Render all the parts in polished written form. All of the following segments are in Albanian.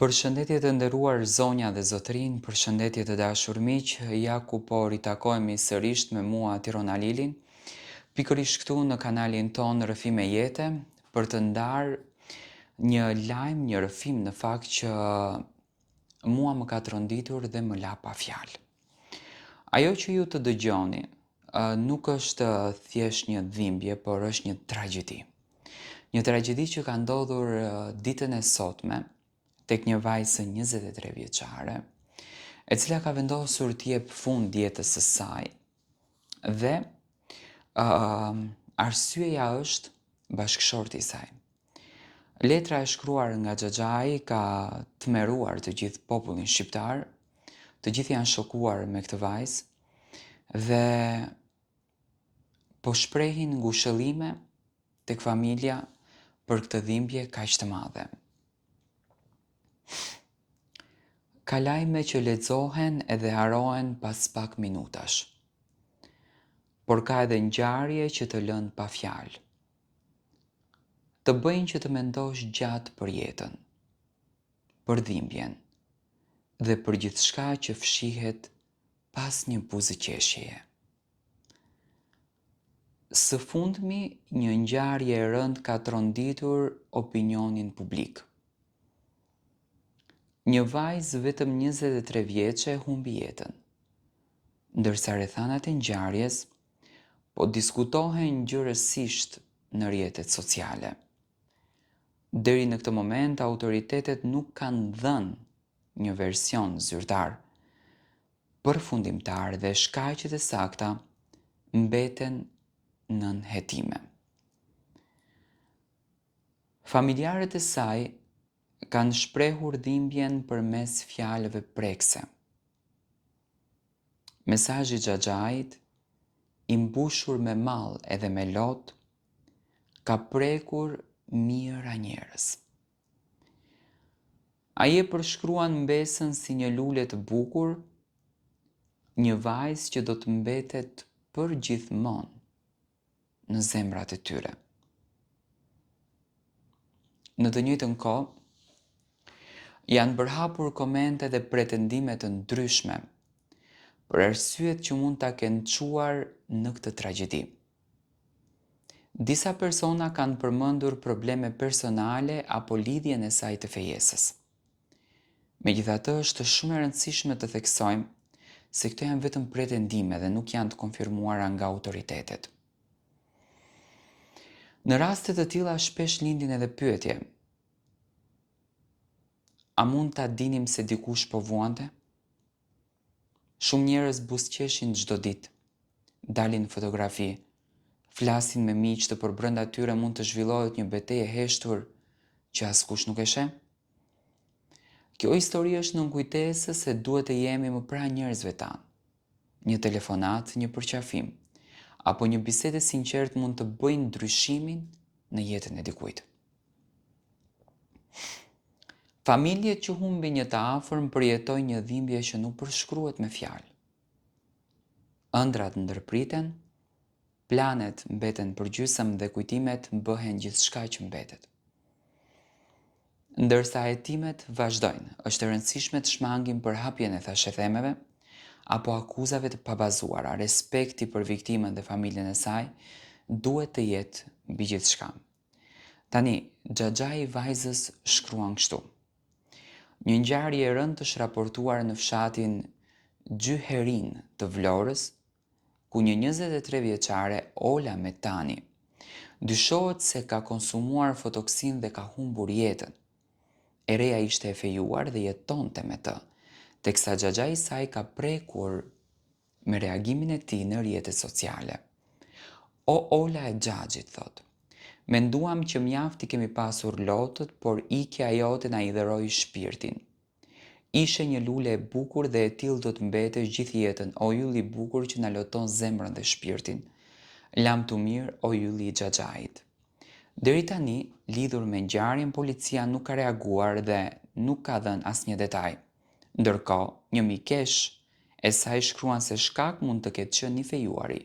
Përshëndetje të nderuar zonja dhe zotrin, përshëndetje të dashur miq, ja ku po ritakojemi sërish me mua Tirona Lilin, pikërisht këtu në kanalin ton Rrëfim e Jete, për të ndarë një lajm, një rrëfim në fakt që mua më ka tronditur dhe më la pa fjalë. Ajo që ju të dëgjoni nuk është thjesht një dhimbje, por është një tragjedi. Një tragjedi që ka ndodhur ditën e sotme tek një vajzë 23 vjeçare, e cila ka vendosur të jep fund jetës së saj dhe arsyeja është bashkëshorti i saj. Letra e shkruar nga Xhaxhai ka tmerruar të gjithë popullin shqiptar, të gjithë janë shokuar me këtë vajzë dhe po shprehin ngushëllime tek familja për këtë dhimbje kaq të madhe. Ka lajme që lexohen edhe harohen pas pak minutash, por ka edhe ngjarje që të lënë pa fjalë, të bëjnë që të mendosh gjatë për jetën, për dhimbjen dhe për gjithçka që fshihet pas një buzëqeshjeje. Së fundmi, një ngjarje e rëndë ka tronditur opinionin publik. Një vajzë vetëm 23 vjeçe humbi jetën, ndërsa rrethanat e ngjarjes po diskutohen ngjyrësisht në rrjetet sociale. Deri në këtë moment, autoritetet nuk kanë dhënë një version zyrtar përfundimtar dhe shkaqet e sakta mbeten nën hetime. Familjarët e saj kanë shprehur dhimbjen përmes fjalëve prekse. Mesazhi i Xhaxhait, i mbushur me mall edhe me lot, ka prekur mijëra njerëz. Ai e përshkruan mbesën si një lule të bukur, një vajzë që do të mbetet për gjithmonë në zemrat e tyre. Në të njëjtën kohë, janë bërhapur komente dhe pretendime të ndryshme për arsyet që mund ta kenë çuar në këtë tragjedi. Disa persona kanë përmendur probleme personale apo lidhjen e saj të fejesës. Megjithatë, është shumë e rëndësishme të theksojmë se këto janë vetëm pretendime dhe nuk janë të konfirmuara nga autoritetet. Në raste të tilla shpesh lindin edhe pyetje: a mund ta dinim se dikush po vuante? Shumë njerëz buzëqeshin çdo ditë, dalin në fotografi, flasin me miq të por brenda tyre mund të zhvillohet një betejë e heshtur që askush nuk e sheh. Kjo histori është nënkujtesë se duhet të jemi më pranë njerëzve tanë. Një telefonat, një përqafim, apo një bisedë e sinqertë mund të bëjnë ndryshimin në jetën e dikujt. Familjet që humbin një të afërm përjetojnë një dhimbje që nuk përshkruhet me fjalë. Ëndrat ndërpriten, planet mbeten përgjysëm dhe kujtimet bëhen gjithçka që mbetet. Ndërsa hetimet vazhdojnë, është e rëndësishme të shmangim përhapjen e thashethemeve apo akuzave të pabazuara. Respekti për viktimën dhe familjen e saj duhet të jetë mbi gjithçka. Tani, Xhaxhai i vajzës shkruan kështu: një ngjarje e rëndë është raportuar në fshatin Gjyherin të Vlorës, ku një 23 vjeçare, Ola Metani, dyshohet se ka konsumuar fotoksin dhe ka humbur jetën. E reja ishte e fejuar dhe jetonte me të, teksa Xhaxhai i saj ka prekur me reagimin e tij në rrjetet sociale. O Ola e Xhaxhit, thot, menduam që mjaft I kemi pasur lotët, por ikja jote na I dheroi shpirtin. Ishe një lule e bukur dhe e tillë do të mbetesh gjithë jetën, o yll I bukur që na loton zemrën dhe shpirtin. Lam të mirë, o ylli I Xhaxhait. Deri tani, lidhur me ngjarjen, policia nuk ka reaguar dhe nuk ka dhënë asnjë detaj. Ndërkohë, një mikesh e saj shkruan se shkak mund të ketë qenë I fejuari.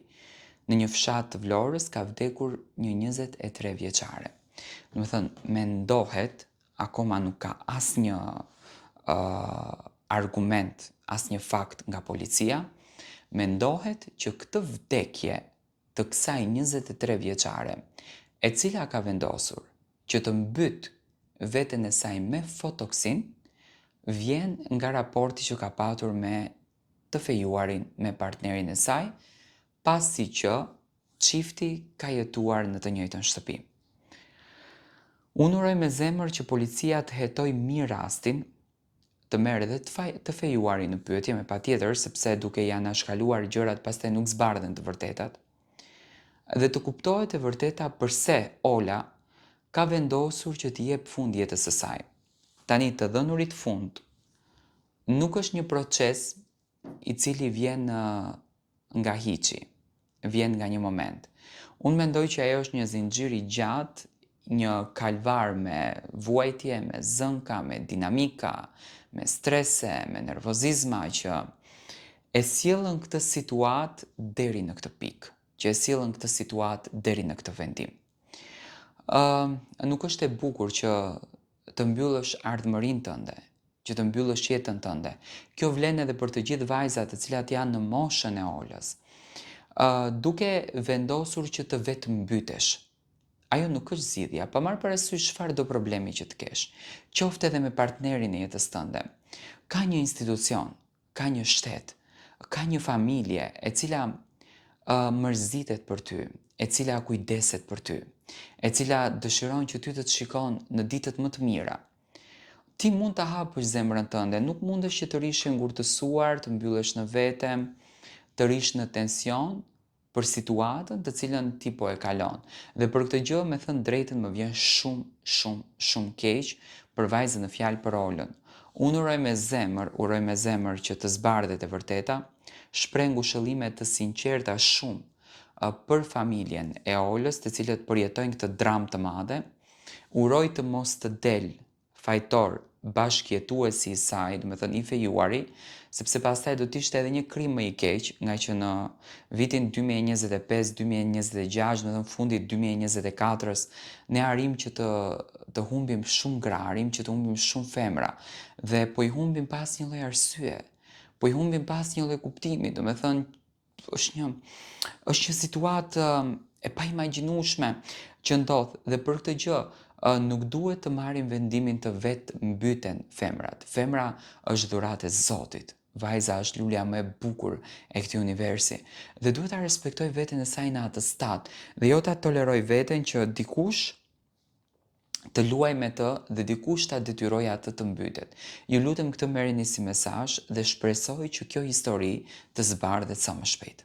Në një fshat të Vlorës ka vdekur një 23 vjeçare. Do të thënë, mendohet, akoma nuk ka asnjë argument, asnjë fakt nga policia, mendohet që këtë vdekje të kësaj 23 vjeçare, e cila ka vendosur që të mbyt veten e saj me fotoksin, vjen nga raporti që ka patur me të fejuarin, me partnerin e saj, pasi që çifti ka jetuar në të njëjtën shtëpi. Unë uroj me zemër që policia të hetoj mirë rastin, të merr edhe të fejuarin në pyetje, me patjetër, sepse duke i anashkaluar gjërat pastaj nuk zbardhen të vërtetat, dhe të kuptohet e vërteta pse Ola ka vendosur që t'i jep fund jetës së saj. Tani, të dhënurit fund nuk është një proces i cili vjen nga hiçi, vjen nga një moment. Unë mendoj që ajo është një zinxhir i gjatë, një kalvar me vuajtje, me zënka, me dinamika, me strese, me nervozizma që e sjellën këtë situatë deri në këtë pikë, që e sjellën këtë situatë deri në këtë vendim. Nuk është e bukur që të mbyllësh ardhmërinë tënde, që të mbyllësh jetën tënde. Kjo vlen edhe për të gjithë vajzat të cilat janë në moshën e Olës. Duke vendosur që të vetë mbytesh. Ajo nuk është zgjidhja, pa marrë parasysh çfarë do problemi që të kesh. Qoftë edhe me partnerin e jetës tënde. Ka një institucion, ka një shtet, ka një familje e cila mërzitet për ty, e cila kujdeset për ty, e cila dëshiron që ty të shikon në ditët më të mira. Ti mund ta hapësh zemrën tënde, nuk mundesh që të rish e ngurtësuar, të mbyllesh në vete, të rish në tension për situatën të cilën ti po e kalon. Dhe për këtë gjë, me thënë drejtën, më vjen shumë keq për vajzën në fjalë për Olën. Unë uroj me zemër që të zbardhet e vërteta, shpreh ngushëllime të sinqerta shumë për familjen e Olës, të cilët përjetojnë këtë dramë të madhe. Uroj të mos të del fajtor bashkjetuesi i saj, do të thënë i fejuari, sepse pastaj do të ishte edhe një krim më i keq, nga që në vitin 2025-2026, do të thënë fundit 2024-s, ne arrim që të humbim shumë gra, arrim që të humbim shumë femra, dhe po i humbim pas një lloj arsye, po i humbim pas një lloj kuptimi, do të thënë është një situatë e paimagjinueshme që ndodh, dhe për këtë gjë nuk duhet të marrim vendimin të vetë mbyten femrat. Femra është dhuratë e Zotit. Vajza është lulja më e bukur e këtij universi dhe duhet ta respektoj veten e saj në atë stad, dhe jo ta toleroj veten që dikush të luaj me të dhe dikush ta detyroj atë të mbytet. Ju lutem, këtë merrni si mesazh dhe shpresoj që kjo histori të zbardhet sa më shpejt.